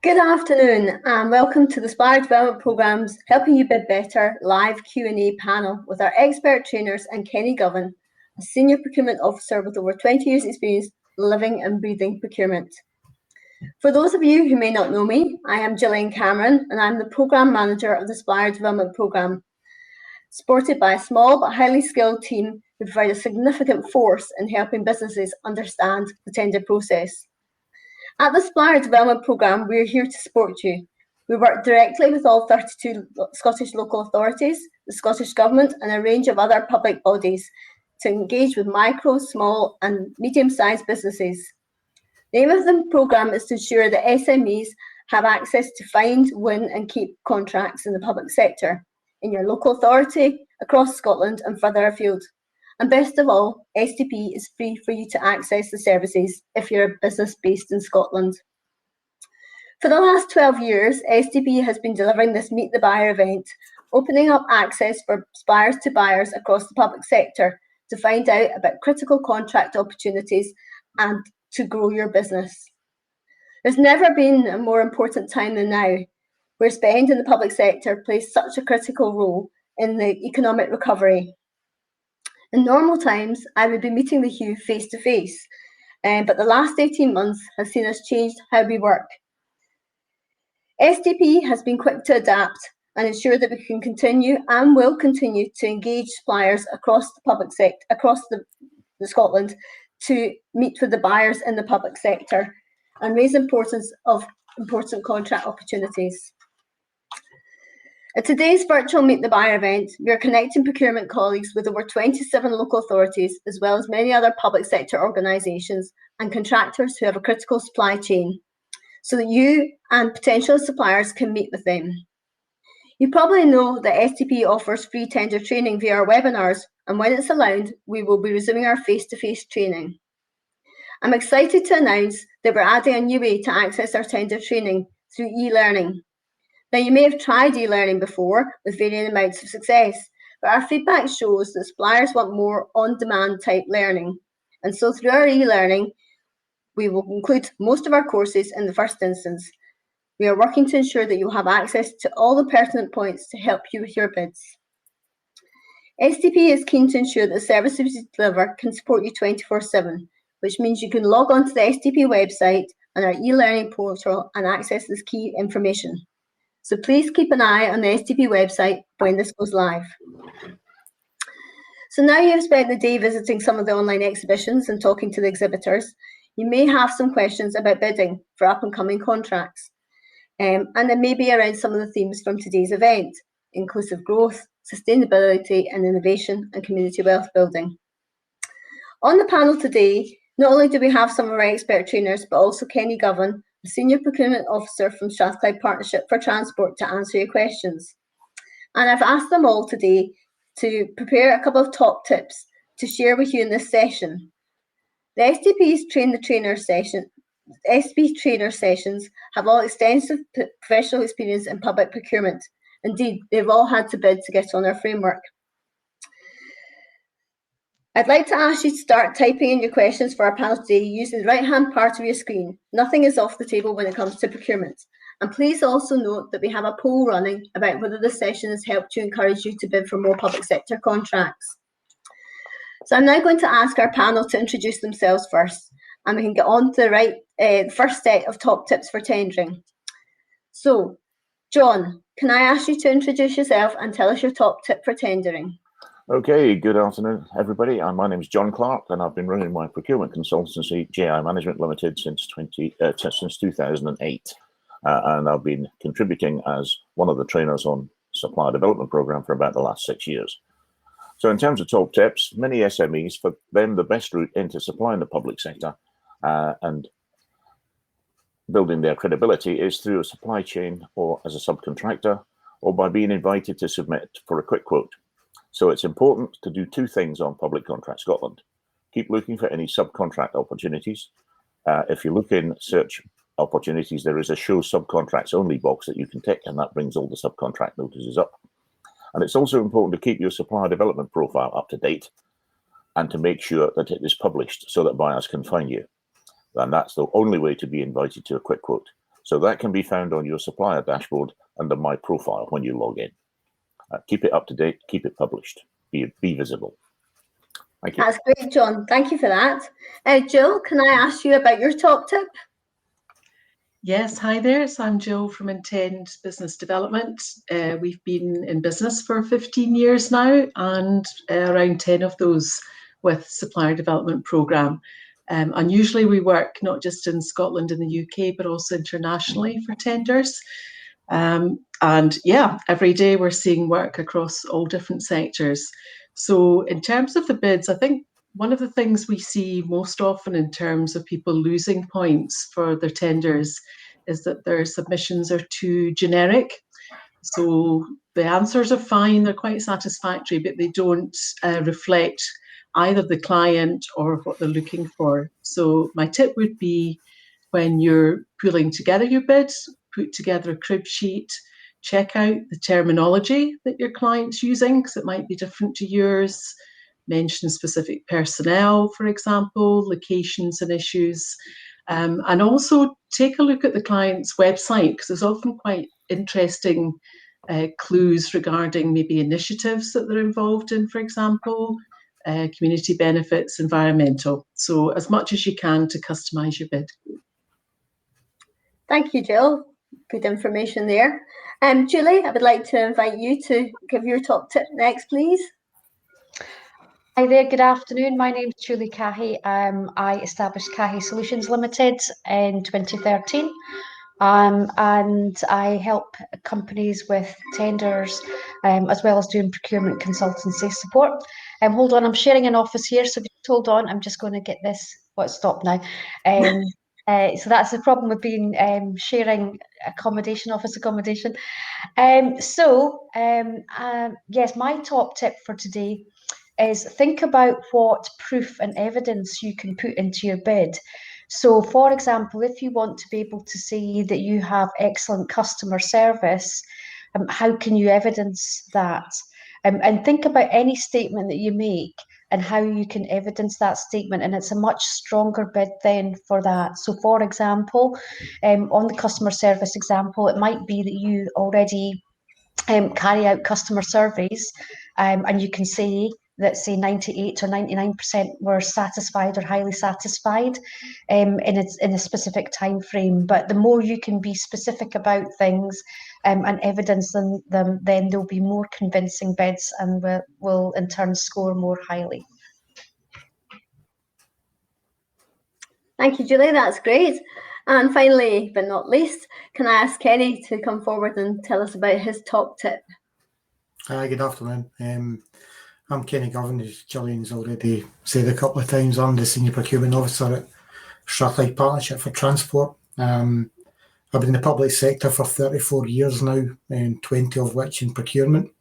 Good afternoon and welcome to the Supplier Development Programme's Helping You Bid Better live Q&A panel with our expert trainers and Kenny Govan, a Senior Procurement Officer with over 20 years experience living and breathing procurement. For those of you who may not know me, I am Gillian Cameron and I'm the Programme Manager of the Supplier Development Programme, supported by a small but highly skilled team who provide a significant force in helping businesses understand the tender process. At the Supplier Development Programme, we are here to support you. We work directly with all 32 Scottish local authorities, the Scottish Government and a range of other public bodies to engage with micro, small and medium-sized businesses. The aim of the programme is to ensure that SMEs have access to find, win and keep contracts in the public sector, in your local authority, across Scotland and further afield. And best of all, SDP is free for you to access the services if you're a business based in Scotland. For the last 12 years, SDP has been delivering this Meet the Buyer event, opening up access for suppliers to buyers across the public sector to find out about critical contract opportunities and to grow your business. There's never been a more important time than now, where spend in the public sector plays such a critical role in the economic recovery. In normal times, I would be meeting with you face to face, but the last 18 months has seen us change how we work. SDP has been quick to adapt and ensure that we can continue and will continue to engage suppliers across the public sector, across the Scotland, to meet with the buyers in the public sector and raise importance of important contract opportunities. At today's virtual Meet the Buyer event, we are connecting procurement colleagues with over 27 local authorities, as well as many other public sector organisations and contractors who have a critical supply chain, so that you and potential suppliers can meet with them. You probably know that SDP offers free tender training via our webinars, and when it's allowed, we will be resuming our face-to-face training. I'm excited to announce that we're adding a new way to access our tender training through e-learning. Now, you may have tried e-learning before with varying amounts of success, but our feedback shows that suppliers want more on-demand type learning. And so through our e-learning, we will include most of our courses in the first instance. We are working to ensure that you will have access to all the pertinent points to help you with your bids. SDP is keen to ensure that the services we deliver can support you 24/7, which means you can log on to the SDP website and our e-learning portal and access this key information. So please keep an eye on the SDP website when this goes live. So now you've spent the day visiting some of the online exhibitions and talking to the exhibitors, you may have some questions about bidding for up and coming contracts. And there may be around some of the themes from today's event: inclusive growth, sustainability and innovation, and community wealth building. On the panel today, not only do we have some of our expert trainers, but also Kenny Govan, a Senior Procurement Officer from Strathclyde Partnership for Transport, to answer your questions. And I've asked them all today to prepare a couple of top tips to share with you in this session. The STP's SP trainer sessions have all extensive professional experience in public procurement. Indeed, they've all had to bid to get on our framework. I'd like to ask you to start typing in your questions for our panel today using the right-hand part of your screen. Nothing is off the table when it comes to procurement. And please also note that we have a poll running about whether this session has helped you encourage you to bid for more public sector contracts. So I'm now going to ask our panel to introduce themselves first, and we can get on to the first set of top tips for tendering. So, John, can I ask you to introduce yourself and tell us your top tip for tendering? Okay, good afternoon, everybody. My name is John Clark, and I've been running my procurement consultancy, JI Management Limited, since 2008. And I've been contributing as one of the trainers on Supplier Development Programme for about the last 6 years. So in terms of top tips, many SMEs, for them, the best route into supplying the public sector and building their credibility is through a supply chain or as a subcontractor, or by being invited to submit for a quick quote. So it's important to do two things on Public Contract Scotland. Keep looking for any subcontract opportunities. If you look in search opportunities, there is a show subcontracts only box that you can tick, and that brings all the subcontract notices up. And it's also important to keep your supplier development profile up to date and to make sure that it is published so that buyers can find you. And that's the only way to be invited to a quick quote. So that can be found on your supplier dashboard under My Profile when you log in. Keep it up to date, keep it published, be visible. Thank you. That's great, John. Thank you for that. Jill, can I ask you about your top tip? Yes, hi there. So I'm Jill from Intend Business Development. We've been in business for 15 years now, and around 10 of those with Supplier Development Programme. And usually we work not just in Scotland and the UK, but also internationally for tenders. And yeah, every day we're seeing work across all different sectors. So in terms of the bids, I think one of the things we see most often in terms of people losing points for their tenders is that their submissions are too generic. So the answers are fine, they're quite satisfactory, but they don't reflect either the client or what they're looking for. So my tip would be, when you're pulling together your bid, put together a crib sheet, check out the terminology that your client's using, because it might be different to yours. Mention specific personnel, for example, locations and issues. And also take a look at the client's website, because there's often quite interesting clues regarding maybe initiatives that they're involved in, for example, community benefits, environmental. So as much as you can to customise your bid. Thank you, Jill. Good information there. Julie, I would like to invite you to give your top tip next, please. Hi there, good afternoon. My name's Julie Cahy. I established Cahy Solutions Limited in 2013. And I help companies with tenders, as well as doing procurement consultancy support. Hold on, I'm sharing an office here, so just hold on. I'm just going to get this. Stop now. So that's the problem with being sharing office accommodation. Yes, my top tip for today is think about what proof and evidence you can put into your bid. So, for example, if you want to be able to say that you have excellent customer service, how can you evidence that? And think about any statement that you make and how you can evidence that statement. And it's a much stronger bid then for that. So, for example, on the customer service example, it might be that you already carry out customer surveys, and you can say that, say, 98 or 99% were satisfied or highly satisfied in a specific time frame. But the more you can be specific about things and evidence them, then there'll be more convincing bids and will in turn score more highly. Thank you, Julie. That's great. And finally, but not least, can I ask Kenny to come forward and tell us about his top tip? Hi, good afternoon. I'm Kenny Govan, as Gillian's already said a couple of times. I'm the Senior Procurement Officer at Strathclyde Partnership for Transport. I've been in the public sector for 34 years now, and 20 of which in procurement.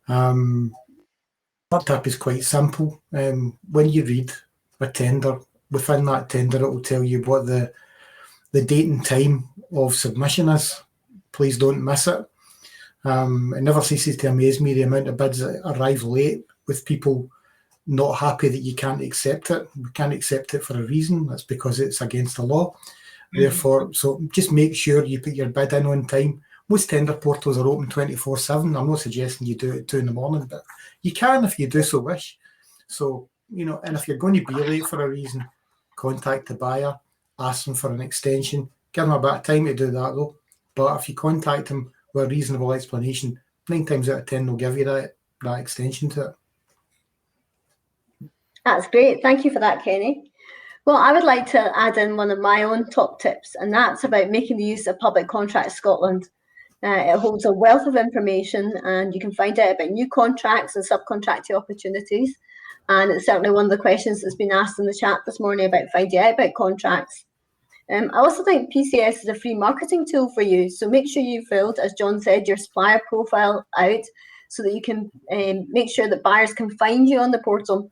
My tip is quite simple. When you read a tender, within that tender it will tell you what the date and time of submission is. Please don't miss it. It never ceases to amaze me the amount of bids that arrive late with people not happy that you can't accept it. We can't accept it for a reason. That's because it's against the law. Therefore, so just make sure you put your bid in on time. Most tender portals are open 24/7. I'm not suggesting you do it at 2 a.m, but you can if you do so wish. So, and if you're going to be late for a reason, contact the buyer, ask them for an extension. Give them a bit of time to do that though. But if you contact them with a reasonable explanation, 9 times out of 10 they'll give you that extension to it. That's great. Thank you for that, Kenny. Well, I would like to add in one of my own top tips, and that's about making the use of Public Contracts Scotland. It holds a wealth of information, and you can find out about new contracts and subcontracting opportunities. And it's certainly one of the questions that's been asked in the chat this morning about finding out about contracts. I also think PCS is a free marketing tool for you. So make sure you filled, as John said, your supplier profile out so that you can make sure that buyers can find you on the portal.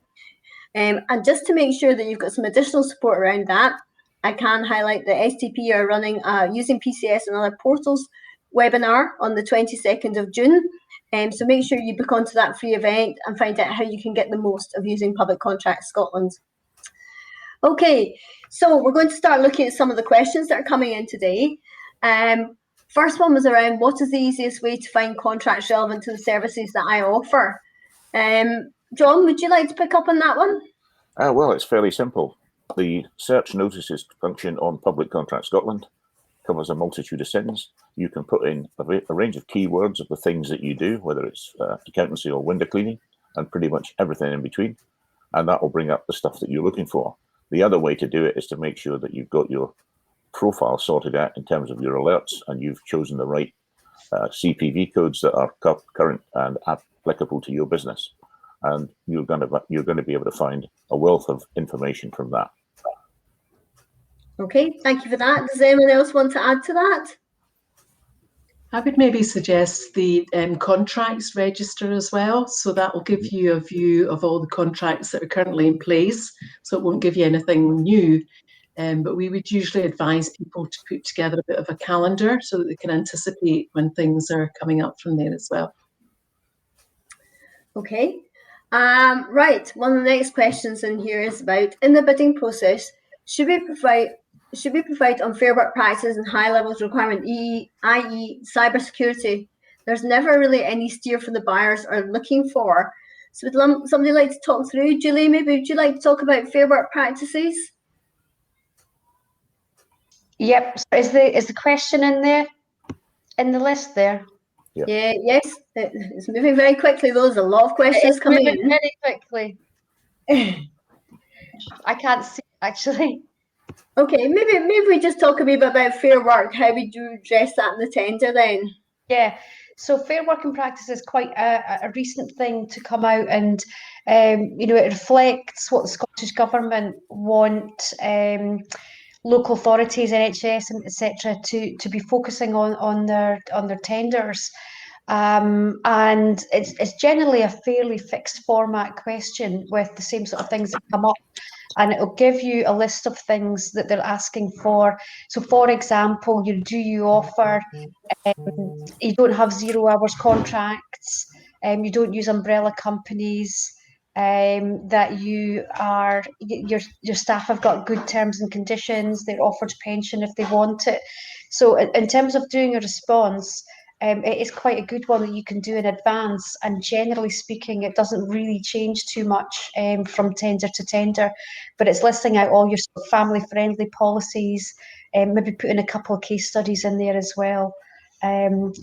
And just to make sure that you've got some additional support around that, I can highlight that SDP are running using PCS and other portals webinar on the 22nd of June. So make sure you book onto that free event and find out how you can get the most of using Public Contracts Scotland. Okay, so we're going to start looking at some of the questions that are coming in today. First one was around what is the easiest way to find contracts relevant to the services that I offer? John, would you like to pick up on that one? Well, it's fairly simple. The search notices function on Public Contract Scotland covers a multitude of sins. You can put in a range of keywords of the things that you do, whether it's accountancy or window cleaning, and pretty much everything in between, and that will bring up the stuff that you're looking for. The other way to do it is to make sure that you've got your profile sorted out in terms of your alerts, and you've chosen the right CPV codes that are current and applicable to your business. And you're going to be able to find a wealth of information from that. Okay, thank you for that. Does anyone else want to add to that? I would maybe suggest the contracts register as well. So that will give you a view of all the contracts that are currently in place. So it won't give you anything new. But we would usually advise people to put together a bit of a calendar so that they can anticipate when things are coming up from there as well. Okay. Right, one of the next questions in here is about, in the bidding process, should we provide unfair work practices and high levels requirement, i.e. cybersecurity? There's never really any steer for the buyers are looking for. So would somebody like to talk through? Julie, maybe would you like to talk about fair work practices? Yep. So is the question in there, in the list there? Yep. Yeah, yes, it's moving very quickly. There's a lot of questions coming in. Very quickly. I can't see actually. Okay, maybe we just talk a wee bit about fair work, how we do address that in the tender then. Yeah, so fair working practice is quite a recent thing to come out, and you know, it reflects what the Scottish Government want local authorities, NHS, and etc. to be focusing on their tenders. And it's generally a fairly fixed format question with the same sort of things that come up, and it'll give you a list of things that they're asking for. So, for example, do you offer? You don't have 0 hours contracts. You don't use umbrella companies. That you are your staff have got good terms and conditions. They're offered pension if they want it. So, in terms of doing a response, it is quite a good one that you can do in advance, and generally speaking, it doesn't really change too much from tender to tender, but it's listing out all your sort of family-friendly policies, maybe putting a couple of case studies in there as well. And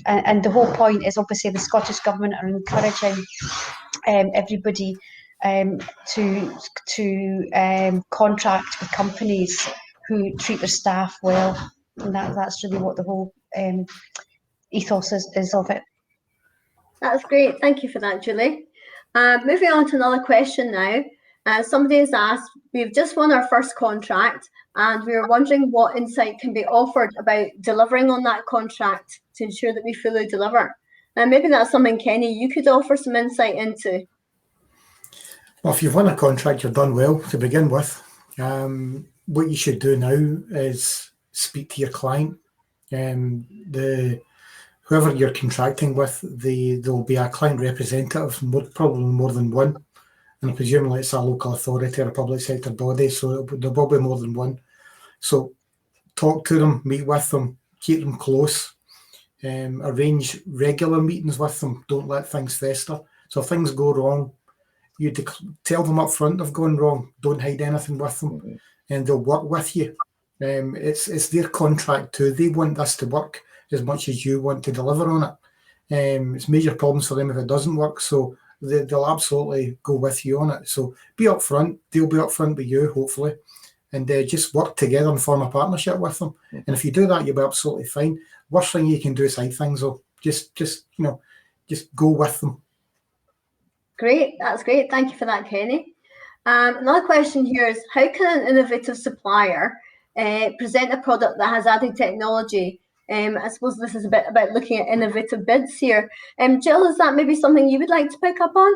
the whole point is obviously the Scottish Government are encouraging everybody to contract with companies who treat their staff well, and that's really what the whole ethos is of it. That's great. Thank you for that, Julie. Moving on to another question now. Somebody has asked, we've just won our first contract and we were wondering what insight can be offered about delivering on that contract to ensure that we fully deliver. And maybe that's something, Kenny, you could offer some insight into. Well, if you've won a contract, you've done well to begin with. What you should do now is speak to your client. Whoever you're contracting with, there'll be a client representative, probably more than one, and presumably it's a local authority or a public sector body, so there will be more than one. So talk to them, meet with them, keep them close, arrange regular meetings with them. Don't let things fester. So if things go wrong, you tell them up front they've gone wrong. Don't hide anything with them, and they'll work with you. It's their contract too. They want this to work as much as you want to deliver on it. It's major problems for them if it doesn't work, so they'll absolutely go with you on it. So be upfront, they'll be upfront with you, hopefully, and just work together and form a partnership with them. And if you do that, you'll be absolutely fine. Worst thing you can do is hide things, though. Just go with them. Great, that's great. Thank you for that, Kenny. Another question here is, how can an innovative supplier present a product that has added technology? I suppose this is a bit about looking at innovative bids here. Jill, is that maybe something you would like to pick up on?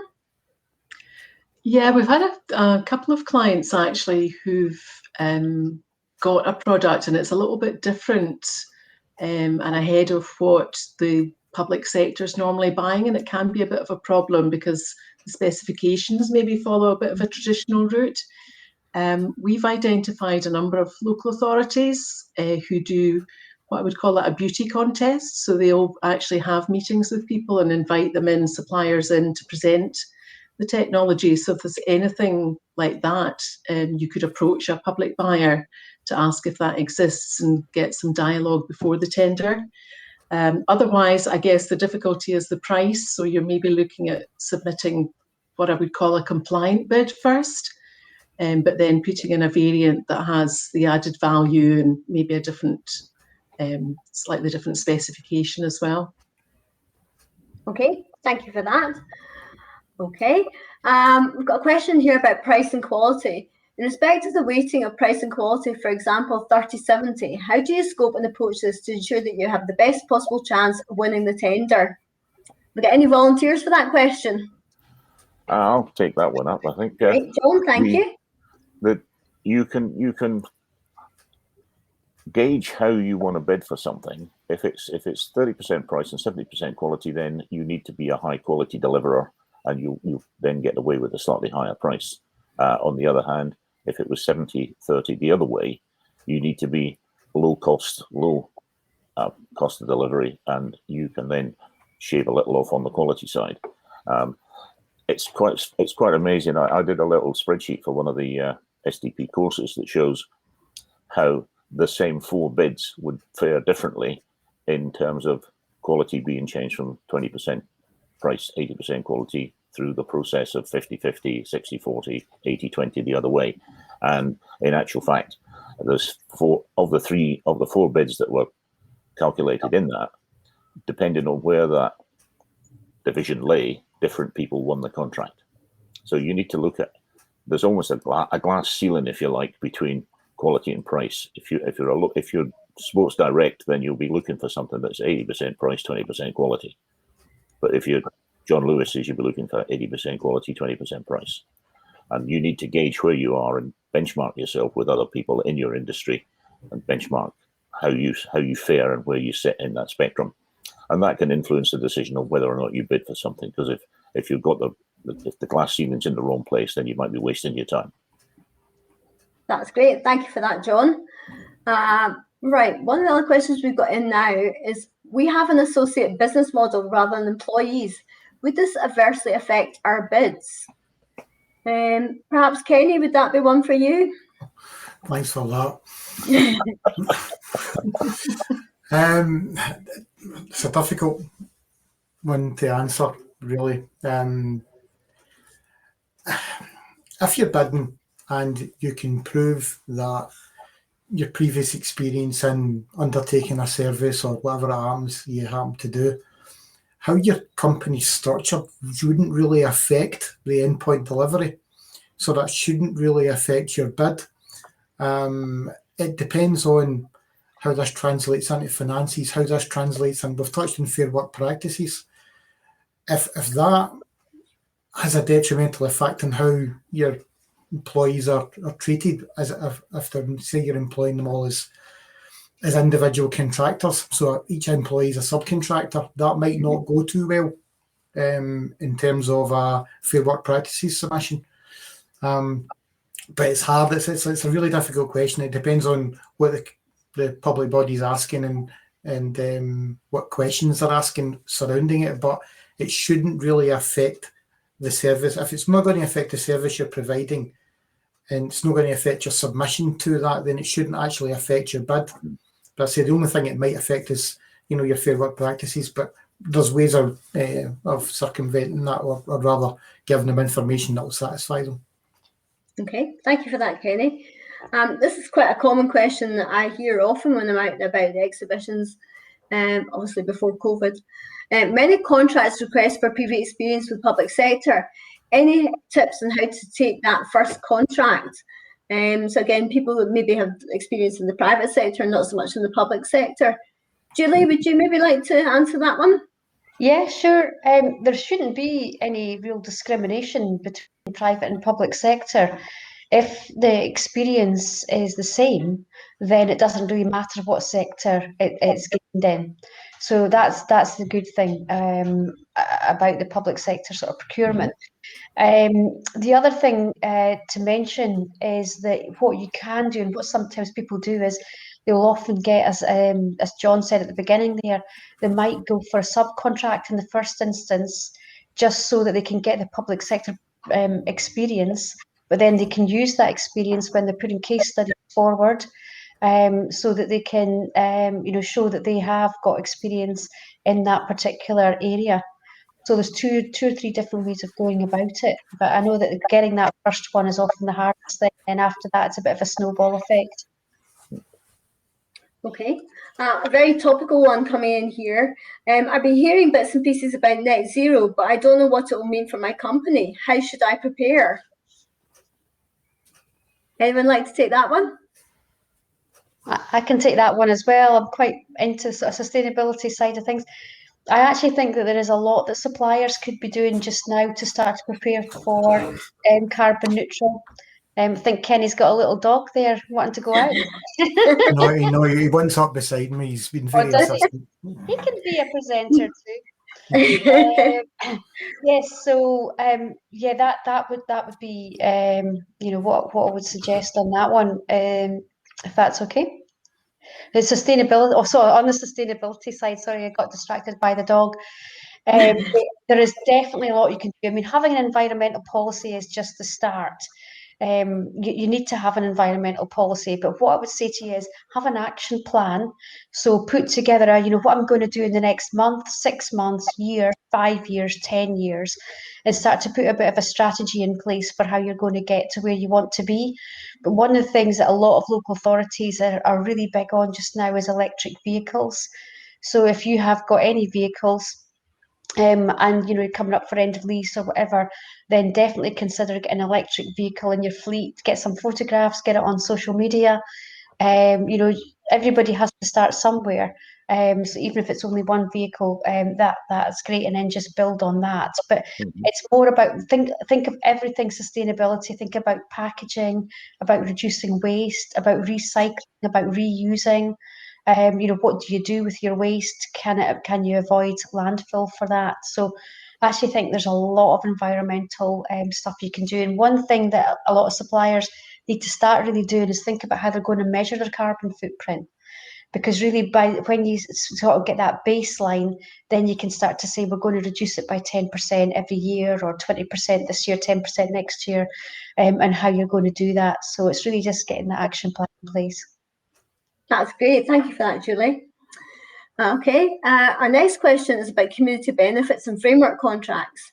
Yeah, we've had a couple of clients actually who've got a product and it's a little bit different and ahead of what the public sector is normally buying, and it can be a bit of a problem because the specifications maybe follow a bit of a traditional route. We've identified a number of local authorities who do what I would call a beauty contest. So they'll actually have meetings with people and invite them in, suppliers in, to present the technology. So if there's anything like that, you could approach a public buyer to ask if that exists and get some dialogue before the tender. Otherwise, I guess the difficulty is the price. So you're maybe looking at submitting what I would call a compliant bid first, but then putting in a variant that has the added value and maybe a different, slightly different specification as well. Okay, thank you for that. Okay, we've got a question here about price and quality. In respect of the weighting of price and quality, for example, 30/70, how do you scope and approach this to ensure that you have the best possible chance of winning the tender? We got any volunteers for that question? I'll take that one up. I think. Right, John, thank you. That you can gauge how you want to bid for something. If it's 30% price and 70% quality, then you need to be a high quality deliverer, and you then get away with a slightly higher price. On the other hand, if it was 70/30 the other way, you need to be low cost of delivery, and you can then shave a little off on the quality side. It's quite amazing. I did a little spreadsheet for one of the SDP courses that shows how the same 4 bids would fare differently in terms of quality being changed from 20% price, 80% quality, through the process of 50/50, 60/40, 80/20 the other way. And in actual fact, there's 4 of the 4 bids that were calculated in that, depending on where that division lay, different people won the contract. So you need to look at, there's almost a glass ceiling, if you like, between quality and price. If you're sports direct, then you'll be looking for something that's 80% price, 20% quality. But if you're John Lewis's, you'll be looking for 80% quality, 20% price. And you need to gauge where you are and benchmark yourself with other people in your industry, and benchmark how you fare and where you sit in that spectrum. And that can influence the decision of whether or not you bid for something. Because if you've got if the glass ceiling's in the wrong place, then you might be wasting your time. That's great. Thank you for that, John. Right, one of the other questions we've got in now is, we have an associate business model rather than employees. Would this adversely affect our bids? Perhaps, Kenny, would that be one for you? Thanks for that. It's a difficult one to answer, really. If you're bidding and you can prove that your previous experience in undertaking a service or whatever it happens you happen to do, how your company's structured wouldn't really affect the endpoint delivery. So that shouldn't really affect your bid. It depends on how this translates into finances, how this translates, and we've touched on fair work practices. If that has a detrimental effect on how your employees are treated, as if they're, say you're employing them all as individual contractors, so each employee is a subcontractor, that might not go too well in terms of fair work practices submission. But it's hard. It's a really difficult question. It depends on what the public body is asking and what questions they're asking surrounding it. But it shouldn't really affect the service. If it's not going to affect the service you're providing, and it's not going to affect your submission to that, then it shouldn't actually affect your bid. But I say the only thing it might affect is, your fair work practices. But there's ways of circumventing that, or rather giving them information that will satisfy them. Okay, thank you for that, Kenny. This is quite a common question that I hear often when I'm out and about the exhibitions, obviously before COVID. Many contracts request for previous experience with public sector. Any tips on how to take that first contract? So again, people that maybe have experience in the private sector and not so much in the public sector. Julie, would you maybe like to answer that one? Yeah, sure. There shouldn't be any real discrimination between private and public sector. If the experience is the same, then it doesn't really matter what sector it's gained in. So that's the good thing. about the public sector sort of procurement. The other thing to mention is that what you can do, and what sometimes people do, is they'll often get, as John said at the beginning there, they might go for a subcontract in the first instance, just so that they can get the public sector experience, but then they can use that experience when they're putting case studies forward, so that they can show that they have got experience in that particular area. So there's two or three different ways of going about it. But I know that getting that first one is often the hardest thing, and after that it's a bit of a snowball effect. Okay, a very topical one coming in here. I've been hearing bits and pieces about net zero, but I don't know what it will mean for my company. How should I prepare? Anyone like to take that one? I can take that one as well. I'm quite into sort of sustainability side of things. I actually think that there is a lot that suppliers could be doing just now to start to prepare for carbon neutral. I think Kenny's got a little dog there wanting to go out. No, he wants up beside me. He's been very insistent. He can be a presenter too. Yes, so that would be what I would suggest on that one, if that's okay. The sustainability. Also, on the sustainability side, sorry, I got distracted by the dog. There is definitely a lot you can do. I mean, having an environmental policy is just the start. You need to have an environmental policy, but what I would say to you is have an action plan. So put together what I'm going to do in the next month, 6 months, year, 5 years, 10 years, and start to put a bit of a strategy in place for how you're going to get to where you want to be. But one of the things that a lot of local authorities are really big on just now is electric vehicles. So if you have got any vehicles, and coming up for end of lease or whatever, then definitely consider getting an electric vehicle in your fleet. Get some photographs, get it on social media. Everybody has to start somewhere. So even if it's only one vehicle, that's great, and then just build on that. But it's more about think of everything sustainability. Think about packaging, about reducing waste, about recycling, about reusing. What do you do with your waste? Can you avoid landfill for that? So I actually think there's a lot of environmental stuff you can do. And one thing that a lot of suppliers need to start really doing is think about how they're going to measure their carbon footprint. Because really, when you sort of get that baseline, then you can start to say, we're going to reduce it by 10% every year, or 20% this year, 10% next year, and how you're going to do that. So it's really just getting the action plan in place. That's great. Thank you for that, Julie. Okay, our next question is about community benefits and framework contracts.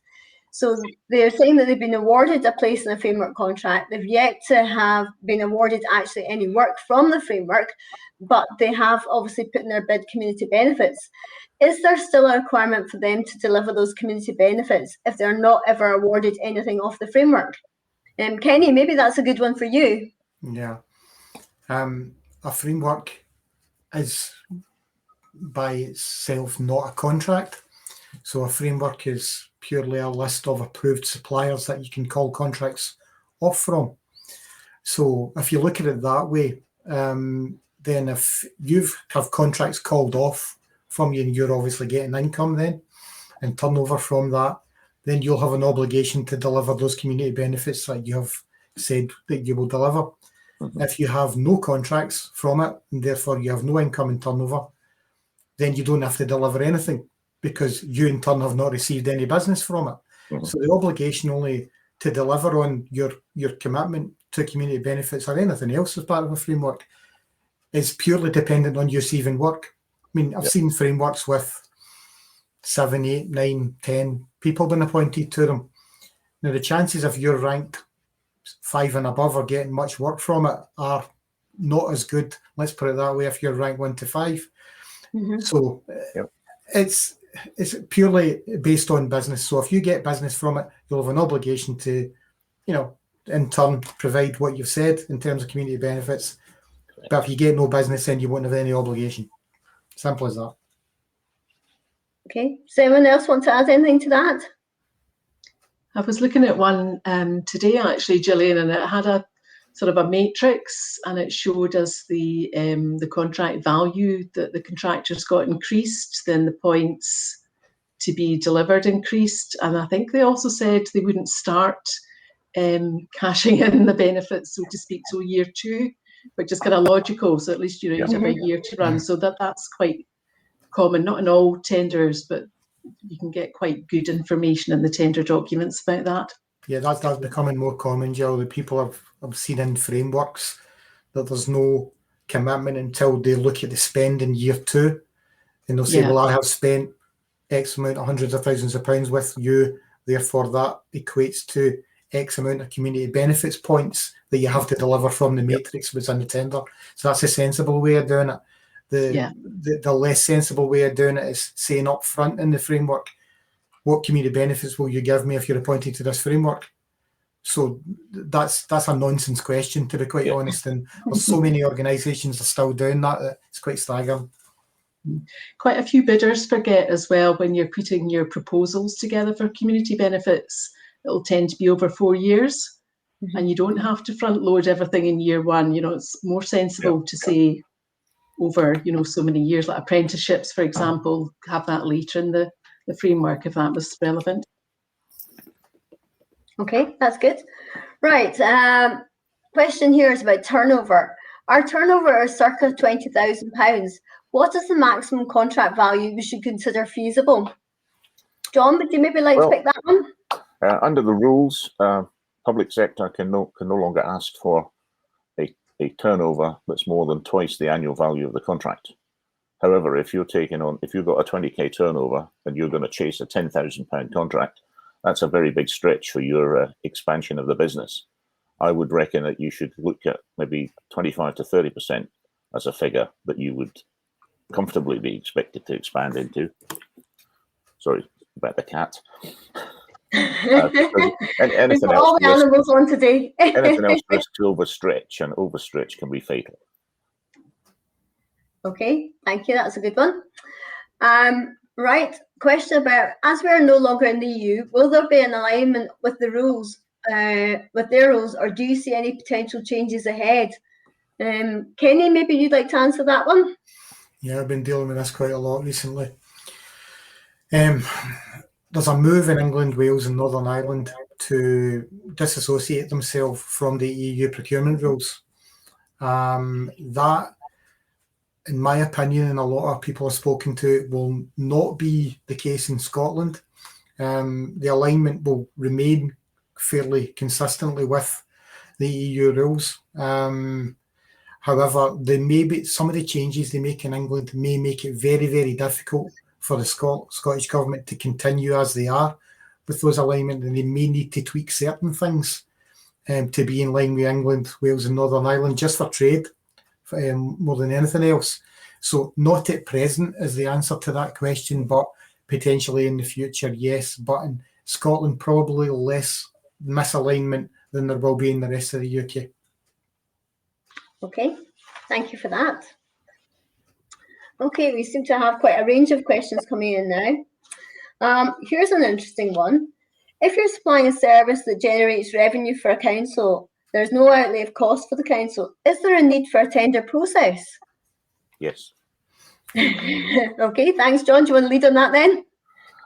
So they're saying that they've been awarded a place in a framework contract. They've yet to have been awarded actually any work from the framework, but they have obviously put in their bid community benefits. Is there still a requirement for them to deliver those community benefits if they're not ever awarded anything off the framework? Kenny, maybe that's a good one for you. Yeah. A framework is by itself not a contract. So a framework is purely a list of approved suppliers that you can call contracts off from. So if you look at it that way, then if you have contracts called off from you and you're obviously getting income then and turnover from that, then you'll have an obligation to deliver those community benefits that you have said that you will deliver. If you have no contracts from it, and therefore you have no income and turnover, then you don't have to deliver anything because you in turn have not received any business from it. So the obligation only to deliver on your commitment to community benefits or anything else as part of a framework is purely dependent on you receiving work. I mean, I've seen frameworks with 7, 8, 9, 10 people being appointed to them. Now, the chances of your rank 5 and above or getting much work from it are not as good, let's put it that way, if you're ranked 1 to 5. So it's purely based on business. So if you get business from it, you'll have an obligation to, in turn, provide what you've said in terms of community benefits. But if you get no business, then you won't have any obligation. Simple as that. Okay. Does anyone else want to add anything to that? I was looking at one today, actually, Gillian, and it had a sort of a matrix, and it showed us the contract value that the contractors got increased, then the points to be delivered increased. And I think they also said they wouldn't start cashing in the benefits, so to speak, till year 2, which is kind of logical. So at least you'd have a year to run. So that's quite common, not in all tenders, but you can get quite good information in the tender documents about that. Yeah, that's becoming more common, Jill. The people have seen in frameworks that there's no commitment until they look at the spend in year 2, and they'll say, well, I have spent X amount of hundreds of thousands of pounds with you, therefore that equates to X amount of community benefits points that you have to deliver from the matrix within the tender. So that's a sensible way of doing it. The less sensible way of doing it is saying up front in the framework, what community benefits will you give me if you're appointed to this framework? So that's a nonsense question, to be quite honest, and there's so many organisations are still doing that, it's quite staggering. Quite a few bidders forget as well, when you're putting your proposals together for community benefits, it'll tend to be over 4 years, and you don't have to front load everything in year 1. It's more sensible to say over, so many years, like apprenticeships, for example, have that later in the framework if that was relevant. Okay, that's good. Right, question here is about turnover. Our turnover is circa £20,000. What is the maximum contract value we should consider feasible? John, would you maybe like to pick that one? Under the rules, public sector can no longer ask for a turnover that's more than twice the annual value of the contract. However, if you've got a 20k turnover and you're going to chase a £10,000 contract, that's a very big stretch for your expansion of the business. I would reckon that you should look at maybe 25 to 30% as a figure that you would comfortably be expected to expand into. Sorry about the cat. Anything else, all the animals on today. Anything else risks overstretch, and overstretch can be fatal. Okay, thank you. That's a good one. Right, question about, as we are no longer in the EU, will there be an alignment with the rules, with their rules, or do you see any potential changes ahead? Kenny, maybe you'd like to answer that one? Yeah, I've been dealing with this quite a lot recently. There's a move in England, Wales and Northern Ireland to disassociate themselves from the EU procurement rules. That, in my opinion, and a lot of people I've spoken to, will not be the case in Scotland. The alignment will remain fairly consistently with the EU rules. However, there may be some of the changes they make in England may make it very, very difficult for the Scottish Government to continue as they are with those alignment, and they may need to tweak certain things to be in line with England, Wales and Northern Ireland, just for trade, more than anything else. So not at present is the answer to that question, but potentially in the future, yes. But in Scotland, probably less misalignment than there will be in the rest of the UK. Okay, thank you for that. Okay, we seem to have quite a range of questions coming in now. Here's an interesting one. If you're supplying a service that generates revenue for a council, there's no outlay of cost for the council. Is there a need for a tender process? Yes. Okay, thanks, John. Do you want to lead on that then?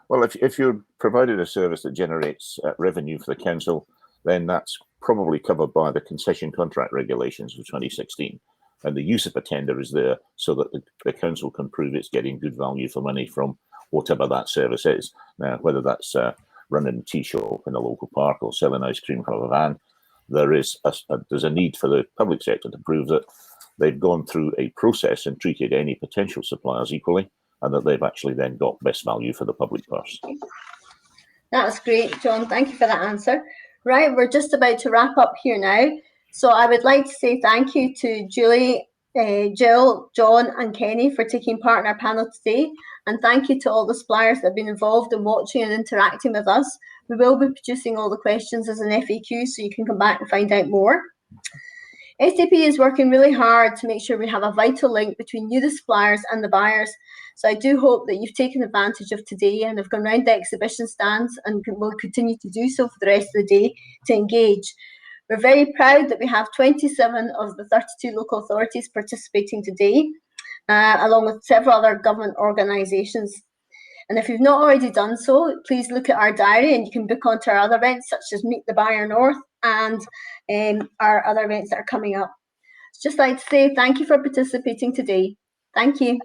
Well, if you're provided a service that generates revenue for the council, then that's probably covered by the concession contract regulations of 2016. And the use of a tender is there so that the council can prove it's getting good value for money from whatever that service is. Now, whether that's running a tea shop in a local park or selling ice cream from a van, there's a need for the public sector to prove that they've gone through a process and treated any potential suppliers equally, and that they've actually then got best value for the public purse. That's great, John. Thank you for that answer. Right, we're just about to wrap up here now. So I would like to say thank you to Julie, Jill, John and Kenny for taking part in our panel today. And thank you to all the suppliers that have been involved in watching and interacting with us. We will be producing all the questions as an FAQ, so you can come back and find out more. SDP is working really hard to make sure we have a vital link between you, the suppliers, and the buyers. So I do hope that you've taken advantage of today and have gone round the exhibition stands and will continue to do so for the rest of the day to engage. We're very proud that we have 27 of the 32 local authorities participating today, along with several other government organisations. And if you've not already done so, please look at our diary and you can book onto our other events such as Meet the Buyer North and our other events that are coming up. Just like to say thank you for participating today. Thank you.